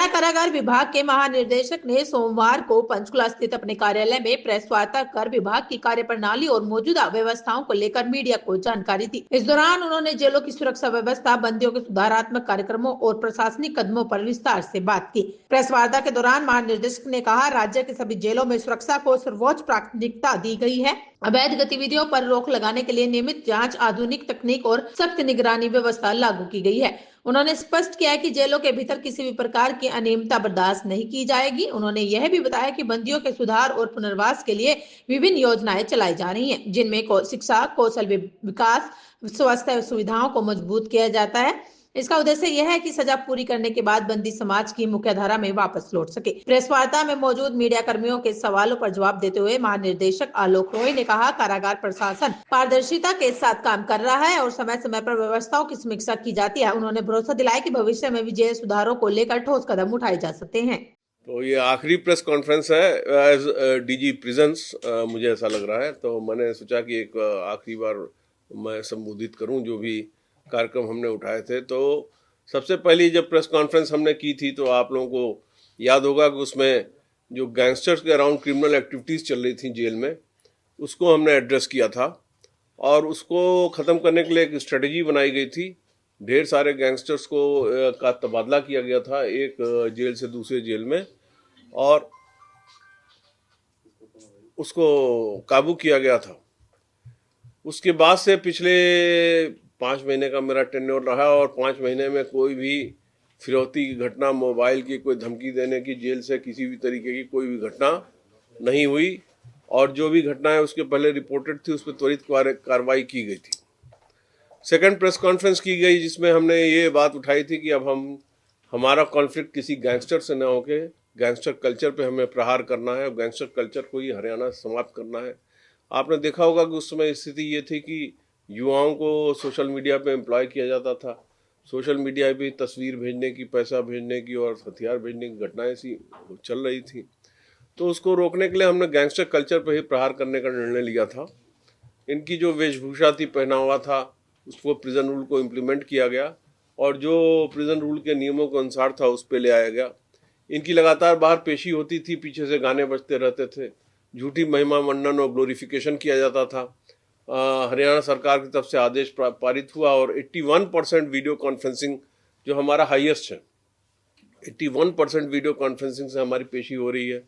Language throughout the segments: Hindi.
कारागार विभाग के महानिदेशक ने सोमवार को पंचकुला स्थित अपने कार्यालय में प्रेस वार्ता कर विभाग की कार्यप्रणाली और मौजूदा व्यवस्थाओं को लेकर मीडिया को जानकारी दी। इस दौरान उन्होंने जेलों की सुरक्षा व्यवस्था, बंदियों के सुधारात्मक कार्यक्रमों और प्रशासनिक कदमों पर विस्तार से बात की। प्रेस वार्ता के दौरान महानिदेशक ने कहा, राज्य के सभी जेलों में सुरक्षा को सर्वोच्च प्राथमिकता दी गई है। अवैध गतिविधियों पर रोक लगाने के लिए नियमित जांच, आधुनिक तकनीक और सख्त निगरानी व्यवस्था लागू की गई है। उन्होंने स्पष्ट किया कि जेलों के भीतर किसी भी प्रकार की अनियमितता बर्दाश्त नहीं की जाएगी। उन्होंने यह भी बताया कि बंदियों के सुधार और पुनर्वास के लिए विभिन्न योजनाएं चलाई जा रही हैं, जिनमें शिक्षा, कौशल विकास, स्वास्थ्य सुविधाओं को मजबूत किया जाता है। इसका उद्देश्य यह है कि सजा पूरी करने के बाद बंदी समाज की मुख्यधारा में वापस लौट सके। प्रेस वार्ता में मौजूद मीडिया कर्मियों के सवालों पर जवाब देते हुए महानिदेशक आलोक रॉय ने कहा, कारागार प्रशासन पारदर्शिता के साथ काम कर रहा है और समय समय पर व्यवस्थाओं की समीक्षा की जाती है। उन्होंने भरोसा दिलाया कि भविष्य में भी जेल सुधारों को लेकर ठोस कदम उठाए जा सकते हैं। तो ये आखिरी प्रेस कॉन्फ्रेंस है एज डीजी प्रिजन्स, मुझे ऐसा लग रहा है। तो मैंने सोचा कि एक आखिरी बार मैं संबोधित करूं जो भी कार्यक्रम हमने उठाए थे। तो सबसे पहली जब प्रेस कॉन्फ्रेंस हमने की थी तो आप लोगों को याद होगा कि उसमें जो गैंगस्टर्स के अराउंड क्रिमिनल एक्टिविटीज़ चल रही थी जेल में, उसको हमने एड्रेस किया था और उसको ख़त्म करने के लिए एक स्ट्रेटजी बनाई गई थी। ढेर सारे गैंगस्टर्स को का तबादला किया गया था एक जेल से दूसरे जेल में और उसको काबू किया गया था। उसके बाद से पिछले 5 महीने का मेरा टेन्योर रहा और 5 महीने में कोई भी फिरौती की घटना, मोबाइल की कोई धमकी देने की, जेल से किसी भी तरीके की कोई भी घटना नहीं हुई और जो भी घटनाएं उसके पहले रिपोर्टेड थी उस पर त्वरित कार्रवाई की गई थी। सेकंड प्रेस कॉन्फ्रेंस की गई जिसमें हमने ये बात उठाई थी कि अब हमारा कॉन्फ्लिक्ट किसी गैंगस्टर से न होके गैंगस्टर कल्चर पे हमें प्रहार करना है, गैंगस्टर कल्चर को ही हरियाणा समाप्त करना है। आपने देखा होगा कि उस समय स्थिति ये थी कि युवाओं को सोशल मीडिया पे एम्प्लॉय किया जाता था। सोशल मीडिया पे तस्वीर भेजने की, पैसा भेजने की और हथियार भेजने की घटनाएं सी चल रही थी। तो उसको रोकने के लिए हमने गैंगस्टर कल्चर पर ही प्रहार करने का निर्णय लिया था। इनकी जो वेशभूषा थी, पहनावा था, उसको प्रिजन रूल को इम्प्लीमेंट किया गया और जो प्रिजन रूल के नियमों के अनुसार था उस पर ले आया गया। इनकी लगातार बाहर पेशी होती थी, पीछे से गाने बजते रहते थे, झूठी महिमा मंडन और ग्लोरिफिकेशन किया जाता था। हरियाणा सरकार की तरफ से आदेश पारित हुआ और 81% वीडियो कॉन्फ्रेंसिंग जो हमारा हाईएस्ट है, 81% वीडियो कॉन्फ्रेंसिंग से हमारी पेशी हो रही है।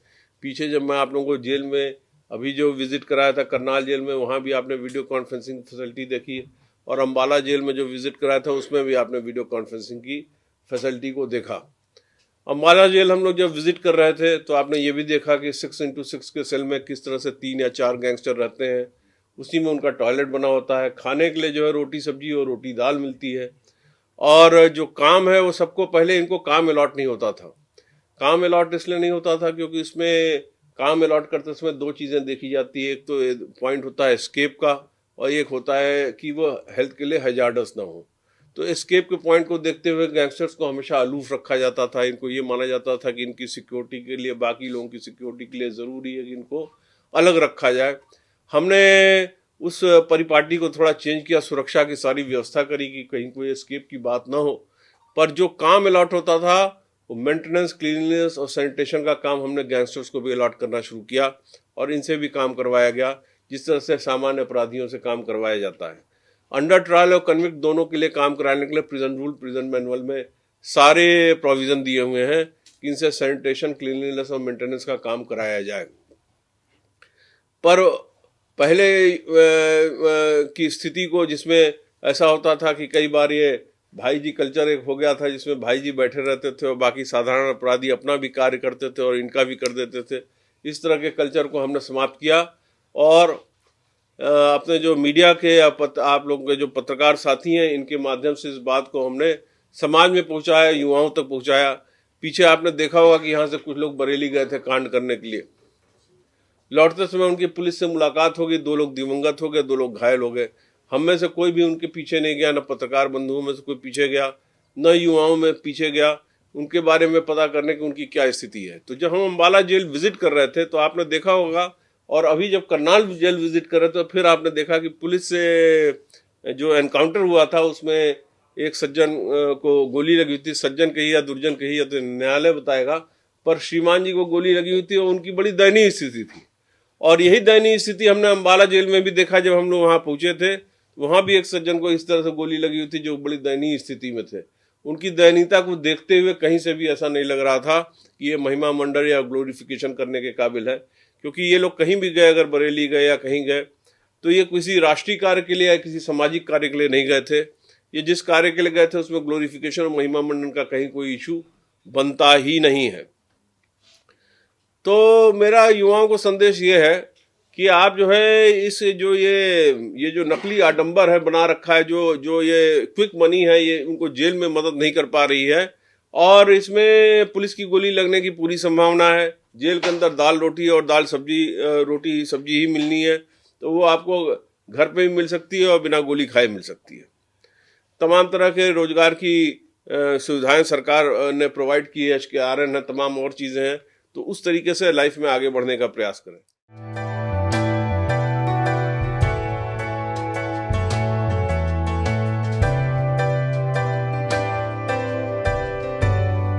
पीछे जब मैं आप लोगों को जेल में अभी जो विजिट कराया था करनाल जेल में, वहाँ भी आपने वीडियो कॉन्फ्रेंसिंग फैसिलिटी देखी और अम्बाला जेल में जो विजिट कराया था उसमें भी आपने वीडियो कॉन्फ्रेंसिंग की फैसिलिटी को देखा। अम्बाला जेल हम लोग जब विजिट कर रहे थे तो आपने ये भी देखा कि 6x6 के सेल में किस तरह से 3 या 4 गैंगस्टर रहते हैं। उसी में उनका टॉयलेट बना होता है। खाने के लिए जो है रोटी सब्जी और रोटी दाल मिलती है और जो काम है वो सबको पहले इनको काम अलॉट नहीं होता था। काम अलॉट इसलिए नहीं होता था क्योंकि इसमें काम अलॉट करते समय 2 चीज़ें देखी जाती है। एक तो पॉइंट होता है एस्केप का और एक होता है कि वो हेल्थ के लिए हैजार्डस ना हो। तो एस्केप के पॉइंट को देखते हुए गैंगस्टर्स को हमेशा अलूफ रखा जाता था। इनको ये माना जाता था कि इनकी सिक्योरिटी के लिए, बाकी लोगों की सिक्योरिटी के लिए ज़रूरी है कि इनको अलग रखा जाए। हमने उस परिपाटी को थोड़ा चेंज किया, सुरक्षा की सारी व्यवस्था करी कि कहीं कोई एस्केप की बात ना हो। पर जो काम अलॉट होता था वो मेंटेनेंस, क्लीनलीनेस और सैनिटेशन का काम हमने गैंगस्टर्स को भी अलॉट करना शुरू किया और इनसे भी काम करवाया गया, जिस तरह से सामान्य अपराधियों से काम करवाया जाता है। अंडर ट्रायल और कन्विक्ट दोनों के लिए काम कराने के लिए प्रिजन रूल, प्रिजन मैनुअल में सारे प्रोविजन दिए हुए हैं कि इनसे सैनिटेशन, क्लीनलीनेस और मेंटेनेंस का काम कराया जाए। पर पहले की स्थिति को जिसमें ऐसा होता था कि कई बार ये भाई जी कल्चर एक हो गया था जिसमें भाई जी बैठे रहते थे और बाकी साधारण अपराधी अपना भी कार्य करते थे और इनका भी कर देते थे। इस तरह के कल्चर को हमने समाप्त किया और अपने जो मीडिया के आप लोगों के जो पत्रकार साथी हैं इनके माध्यम से इस बात को हमने समाज में पहुंचाया, युवाओं तक पहुंचाया। पीछे आपने देखा होगा कि यहाँ से कुछ लोग बरेली गए थे कांड करने के लिए। लौटते समय उनकी पुलिस से मुलाकात हो गई, 2 लोग दिवंगत हो गए, 2 लोग घायल हो गए। हम में से कोई भी उनके पीछे नहीं गया, न पत्रकार बंधुओं में से कोई पीछे गया, न युवाओं में पीछे गया उनके बारे में पता करने की उनकी क्या स्थिति है। तो जब हम अम्बाला जेल विजिट कर रहे थे तो आपने देखा होगा और अभी जब करनाल जेल विजिट कर रहे थे तो फिर आपने देखा कि पुलिस से जो एनकाउंटर हुआ था उसमें एक सज्जन को गोली लगी हुई थी, सज्जन कही या दुर्जन कही या तो न्यायालय बताएगा, पर श्रीमान जी को गोली लगी हुई थी और उनकी बड़ी दयनीय स्थिति थी। और यही दयनीय स्थिति हमने अम्बाला जेल में भी देखा। जब हम लोग वहां पहुंचे थे, वहां भी एक सज्जन को इस तरह से गोली लगी हुई थी जो बड़ी दयनीय स्थिति में थे। उनकी दयनीयता को देखते हुए कहीं से भी ऐसा नहीं लग रहा था कि ये महिमा मंडल या ग्लोरिफिकेशन करने के काबिल है, क्योंकि ये लोग कहीं भी गए, अगर बरेली गए या कहीं गए, तो ये किसी राष्ट्रीय कार्य के लिए या किसी सामाजिक कार्य के लिए नहीं गए थे। ये जिस कार्य के लिए गए थे उसमें ग्लोरिफिकेशन और महिमा मंडन का कहीं कोई इशू बनता ही नहीं है। तो मेरा युवाओं को संदेश ये है कि आप जो है इस जो ये जो नकली आडंबर है बना रखा है, जो ये क्विक मनी है, ये उनको जेल में मदद नहीं कर पा रही है और इसमें पुलिस की गोली लगने की पूरी संभावना है। जेल के अंदर दाल रोटी और दाल सब्जी, रोटी सब्जी ही मिलनी है, तो वो आपको घर पे भी मिल सकती है और बिना गोली खाए मिल सकती है। तमाम तरह के रोजगार की सुविधाएं सरकार ने प्रोवाइड की है, HKRN है, तमाम और चीजें हैं। तो उस तरीके से लाइफ में आगे बढ़ने का प्रयास करें।